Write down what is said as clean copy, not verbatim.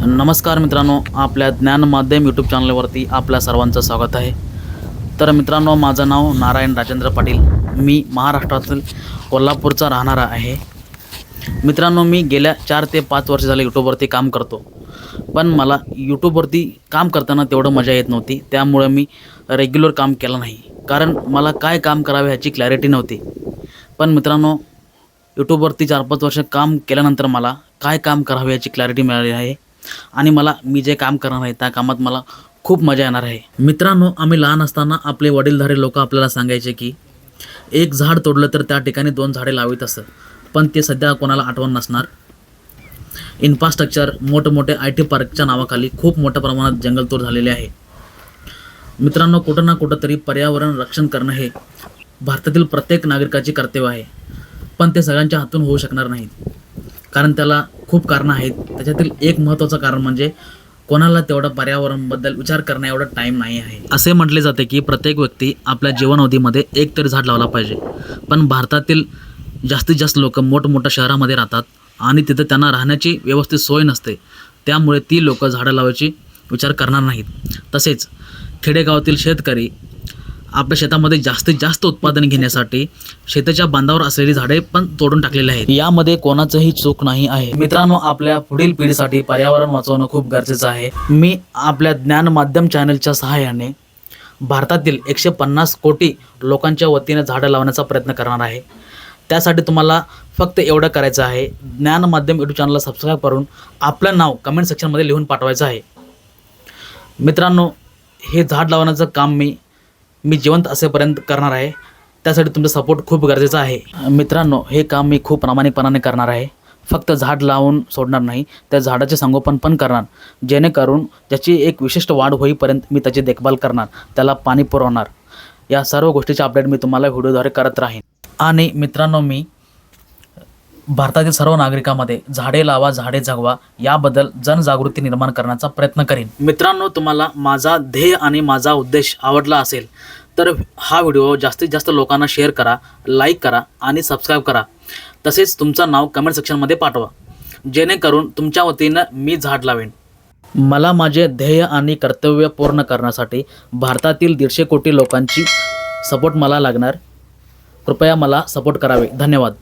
नमस्कार मित्रांनो, आपल्या ज्ञान माध्यम यूट्यूब चॅनलवरती आपल्या सर्वांचं स्वागत आहे। तर मित्रांनो, माझं नाव नारायण राजेंद्र पाटील, मी महाराष्ट्रातील कोल्हापूरचा राहणारा आहे। मित्रांनो, मी गेल्या 4 ते 5 वर्ष झाले यूट्यूबवरती काम करतो, पण मला यूट्यूबवरती काम करताना तेवढं मजा येत नव्हती। त्यामुळे मी रेग्युलर काम केलं नाही, कारण मला काय काम करावे ह्याची क्लॅरिटी नव्हती। पण मित्रांनो, यूट्यूबवरती 4-5 वर्ष काम केल्यानंतर मला काय काम करावे याची क्लॅरिटी मिळाली आहे आणि मी जे काम करणार आहे त्या कामात मला खूप मजा येणार आहे। मित्रांनो, आम्ही लहान असताना आपले वडीलधारी लोक आपल्याला सांगायचे की एक झाड तोडलं तर त्या ठिकाणी 2 झाडे लावीत असं, पण ते सध्या कोणाला आठवण नसणार। इन्फ्रास्ट्रक्चर, मोठमोठे IT पार्कच्या नावाखाली खूप मोठ्या प्रमाणात जंगलतोड झालेले आहे। मित्रांनो, कुठं ना कुठं तरी पर्यावरण रक्षण करणं हे भारतातील प्रत्येक नागरिकाचे कर्तव्य आहे, पण ते सगळ्यांच्या हातून होऊ शकणार नाही, कारण त्याला खूप कारणं आहेत। त्याच्यातील एक महत्त्वाचं कारण म्हणजे कोणाला तेवढा पर्यावरणाबद्दल विचार करण्या एवढा टाईम नाही आहे। असे म्हटले जाते की प्रत्येक व्यक्ती आपल्या जीवनावधीमध्ये एक तरी झाड लावला पाहिजे, पण भारतातील जास्तीत जास्त लोक मोठमोठ्या शहरामध्ये राहतात आणि तिथे त्यांना राहण्याची व्यवस्थित सोय नसते, त्यामुळे ती लोक झाडं लावायची विचार करणार नाहीत। तसेच खेडेगावातील शेतकरी आपल्या शेतामध्ये जास्तीत जास्त उत्पादन घेण्यासाठी शेताच्या बांधावर असलेली झाडे पण तोडून टाकलेली आहेत। यामध्ये कोणाचंही चूक नाही आहे। मित्रांनो, आपल्या पुढील पिढीसाठी पर्यावरण वाचवणं खूप गरजेचं आहे। मी आपल्या ज्ञान माध्यम चॅनलच्या सहाय्याने भारतातील 150 कोटी लोकांच्या वतीने झाडं लावण्याचा प्रयत्न करणार आहे। त्यासाठी तुम्हाला फक्त एवढं करायचं आहे, ज्ञान माध्यम यूट्यूब चॅनलला सबस्क्राईब करून आपलं नाव कमेंट सेक्शनमध्ये लिहून पाठवायचं आहे। मित्रांनो, हे झाड लावण्याचं काम मी जिवंत असेपर्यंत करणार आहे, त्यासाठी तुमचा सपोर्ट खूप गरजेचा आहे। मित्रांनो, हे काम मी खूप प्रामाणिकपणाने करणार आहे। फक्त झाड लावून सोडणार नाही, त्या झाडाचे संगोपन पण करणार, जेणेकरून त्याची एक विशिष्ट वाढ होईपर्यंत मी त्याची देखभाल करणार, त्याला पाणी पुरवणार। या सर्व गोष्टीचे अपडेट मी तुम्हाला व्हिडिओद्वारे करत राहीन। आणि मित्रांनो, मी भारतातील सर्व नागरिकांमध्ये झाडे लावा झाडे जगवा याबद्दल जनजागृती निर्माण करण्याचा प्रयत्न करीन। मित्रांनो, तुम्हाला माझा ध्येय आणि माझा उद्देश आवडला असेल तर हा व्हिडिओ जास्तीत जास्त लोकांना शेअर करा, लाईक करा आणि सबस्क्राईब करा। तसेच तुमचं नाव कमेंट सेक्शनमध्ये पाठवा, जेणेकरून तुमच्या वतीनं मी झाड लावेन। मला माझे ध्येय आणि कर्तव्य पूर्ण करण्यासाठी भारतातील 150 कोटी लोकांची सपोर्ट मला लागणार। कृपया मला सपोर्ट करावे। धन्यवाद।